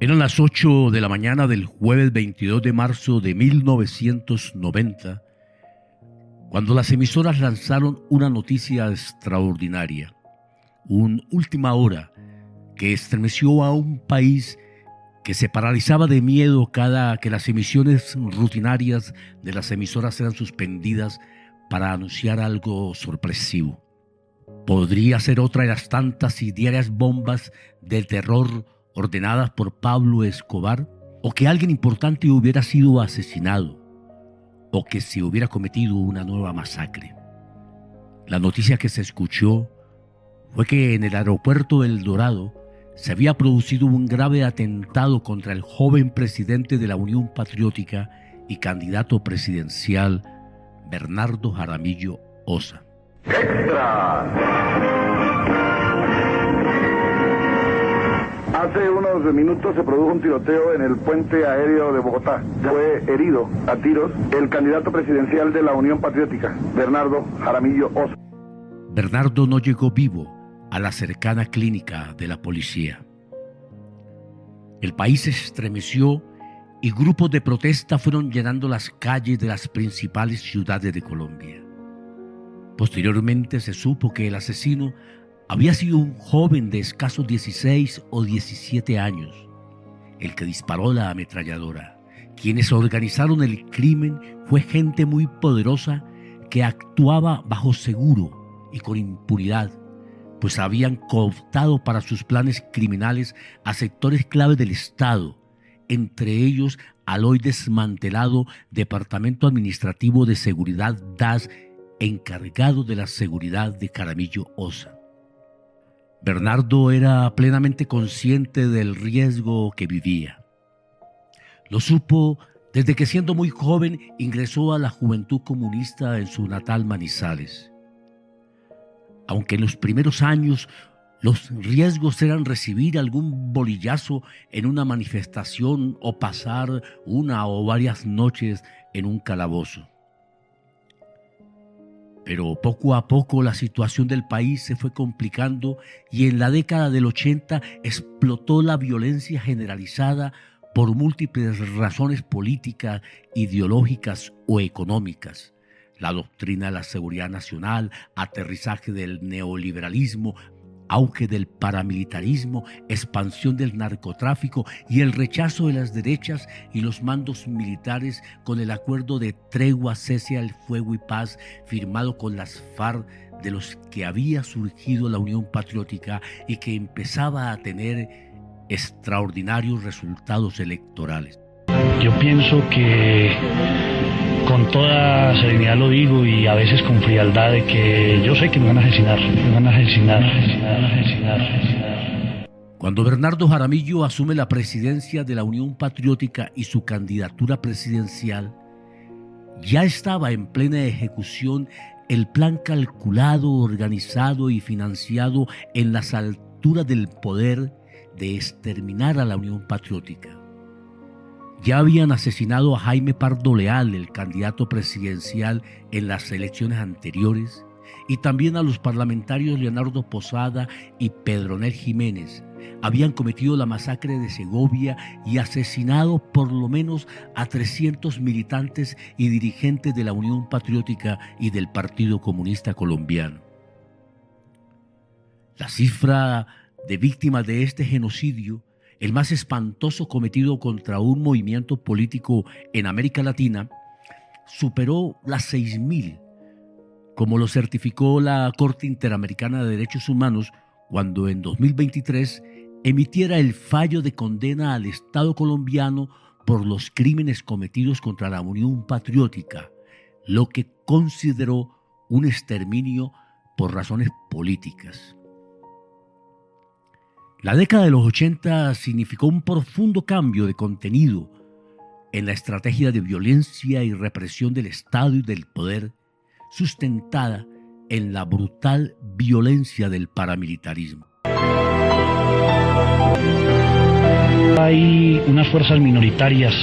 Eran las 8 de la mañana del jueves 22 de marzo de 1990, cuando las emisoras lanzaron una noticia extraordinaria, un última hora que estremeció a un país que se paralizaba de miedo cada que las emisiones rutinarias de las emisoras eran suspendidas para anunciar algo sorpresivo. Podría ser otra de las tantas y diarias bombas de terror ordenadas por Pablo Escobar, o que alguien importante hubiera sido asesinado, o que se hubiera cometido una nueva masacre. La noticia que se escuchó fue que en el aeropuerto El Dorado se había producido un grave atentado contra el joven presidente de la Unión Patriótica y candidato presidencial Bernardo Jaramillo Ossa. ¡Extra! Hace unos minutos se produjo un tiroteo en el puente aéreo de Bogotá. Fue herido a tiros el candidato presidencial de la Unión Patriótica, Bernardo Jaramillo Ossa. Bernardo no llegó vivo a la cercana clínica de la policía. El país se estremeció y grupos de protesta fueron llenando las calles de las principales ciudades de Colombia. Posteriormente se supo que el asesino había sido un joven de escasos 16 o 17 años, el que disparó la ametralladora. Quienes organizaron el crimen fue gente muy poderosa que actuaba bajo seguro y con impunidad, pues habían cooptado para sus planes criminales a sectores clave del Estado, entre ellos al hoy desmantelado Departamento Administrativo de Seguridad DAS, encargado de la seguridad de Jaramillo Ossa. Bernardo era plenamente consciente del riesgo que vivía. Lo supo desde que, siendo muy joven, ingresó a la Juventud Comunista en su natal Manizales. Aunque en los primeros años los riesgos eran recibir algún bolillazo en una manifestación o pasar una o varias noches en un calabozo. Pero poco a poco la situación del país se fue complicando y en la década del 80 explotó la violencia generalizada por múltiples razones políticas, ideológicas o económicas. La doctrina de la seguridad nacional, aterrizaje del neoliberalismo, auge del paramilitarismo, expansión del narcotráfico y el rechazo de las derechas y los mandos militares con el acuerdo de tregua, cese al fuego y paz firmado con las FARC, de los que había surgido la Unión Patriótica y que empezaba a tener extraordinarios resultados electorales. Yo pienso que con toda serenidad lo digo y a veces con frialdad de que yo sé que me van a asesinar. Cuando Bernardo Jaramillo asume la presidencia de la Unión Patriótica y su candidatura presidencial, ya estaba en plena ejecución el plan calculado, organizado y financiado en las alturas del poder de exterminar a la Unión Patriótica. Ya habían asesinado a Jaime Pardo Leal, el candidato presidencial en las elecciones anteriores, y también a los parlamentarios Leonardo Posada y Pedronel Jiménez. Habían cometido la masacre de Segovia y asesinado por lo menos a 300 militantes y dirigentes de la Unión Patriótica y del Partido Comunista Colombiano. La cifra de víctimas de este genocidio, el más espantoso cometido contra un movimiento político en América Latina, superó las 6.000, como lo certificó la Corte Interamericana de Derechos Humanos cuando en 2023 emitiera el fallo de condena al Estado colombiano por los crímenes cometidos contra la Unión Patriótica, lo que consideró un exterminio por razones políticas. La década de los 80 significó un profundo cambio de contenido en la estrategia de violencia y represión del Estado y del poder, sustentada en la brutal violencia del paramilitarismo. Hay unas fuerzas minoritarias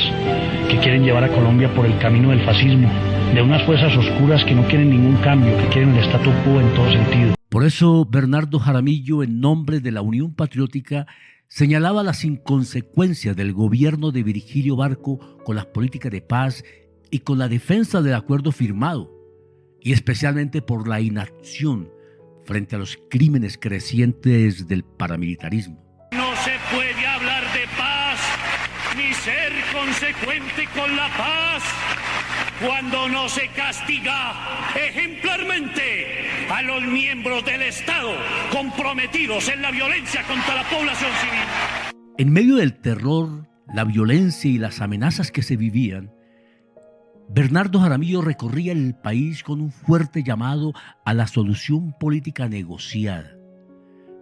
que quieren llevar a Colombia por el camino del fascismo, de unas fuerzas oscuras que no quieren ningún cambio, que quieren el statu quo en todo sentido. Por eso Bernardo Jaramillo, en nombre de la Unión Patriótica, señalaba las inconsecuencias del gobierno de Virgilio Barco con las políticas de paz y con la defensa del acuerdo firmado, y especialmente por la inacción frente a los crímenes crecientes del paramilitarismo. No se puede hablar de paz ni ser consecuente con la paz cuando no se castiga ejemplarmente a los miembros del Estado comprometidos en la violencia contra la población civil. En medio del terror, la violencia y las amenazas que se vivían, Bernardo Jaramillo recorría el país con un fuerte llamado a la solución política negociada,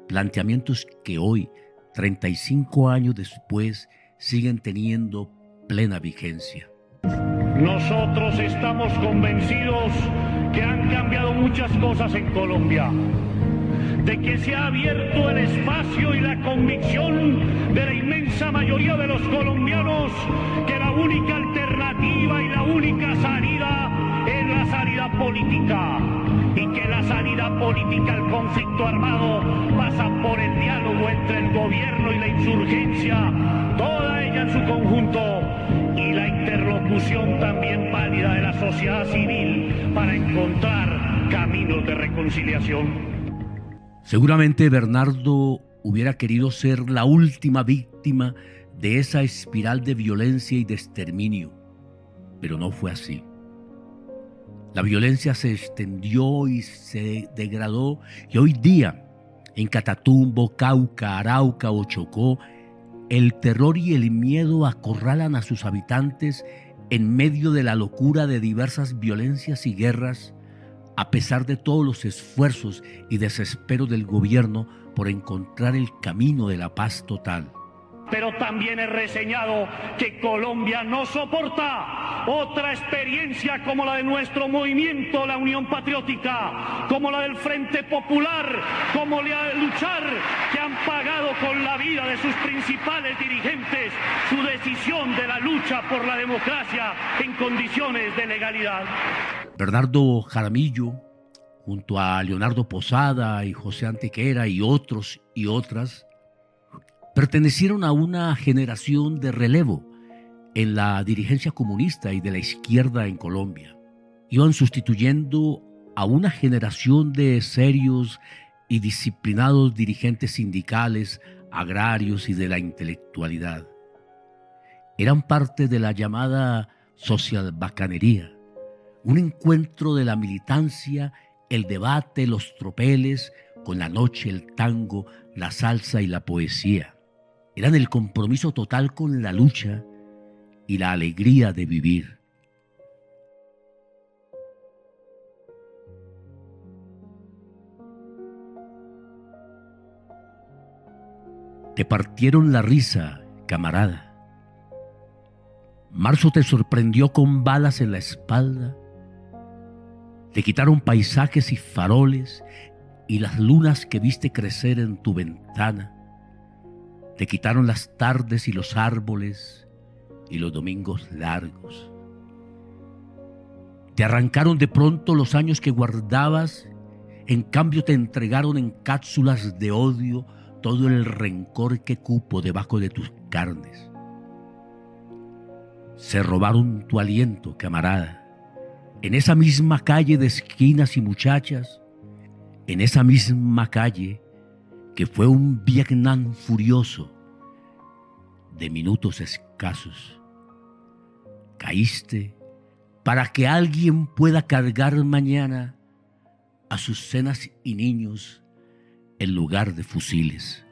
planteamientos que hoy, 35 años después, siguen teniendo plena vigencia. Nosotros estamos convencidos que han cambiado muchas cosas en Colombia, de que se ha abierto el espacio y la convicción de la inmensa mayoría de los colombianos que la única alternativa y la única salida es la salida política, y que la salida política al conflicto armado pasa por el diálogo entre el gobierno y la insurgencia, toda ella en su conjunto, y la interlocución también válida de la sociedad civil para encontrar caminos de reconciliación. Seguramente Bernardo hubiera querido ser la última víctima de esa espiral de violencia y de exterminio, pero no fue así. La violencia se extendió y se degradó, y hoy día, en Catatumbo, Cauca, Arauca o Chocó, el terror y el miedo acorralan a sus habitantes en medio de la locura de diversas violencias y guerras, a pesar de todos los esfuerzos y desespero del gobierno por encontrar el camino de la paz total. Pero también he reseñado que Colombia no soporta otra experiencia como la de nuestro movimiento, la Unión Patriótica, como la del Frente Popular, como la de Luchar, que han pagado con la vida de sus principales dirigentes su decisión de la lucha por la democracia en condiciones de legalidad. Bernardo Jaramillo, junto a Leonardo Posada y José Antequera y otros y otras, pertenecieron a una generación de relevo en la dirigencia comunista y de la izquierda en Colombia. Iban sustituyendo a una generación de serios y disciplinados dirigentes sindicales, agrarios y de la intelectualidad. Eran parte de la llamada socialbacanería, un encuentro de la militancia, el debate, los tropeles, con la noche, el tango, la salsa y la poesía. Eran el compromiso total con la lucha y la alegría de vivir. Te partieron la risa, camarada. Marzo te sorprendió con balas en la espalda. Te quitaron paisajes y faroles y las lunas que viste crecer en tu ventana. Te quitaron las tardes y los árboles y los domingos largos. Te arrancaron de pronto los años que guardabas, en cambio te entregaron en cápsulas de odio todo el rencor que cupo debajo de tus carnes. Se robaron tu aliento, camarada, en esa misma calle de esquinas y muchachas, en esa misma calle que fue un Vietnam furioso de minutos escasos. Caíste para que alguien pueda cargar mañana a sus cenas y niños en lugar de fusiles.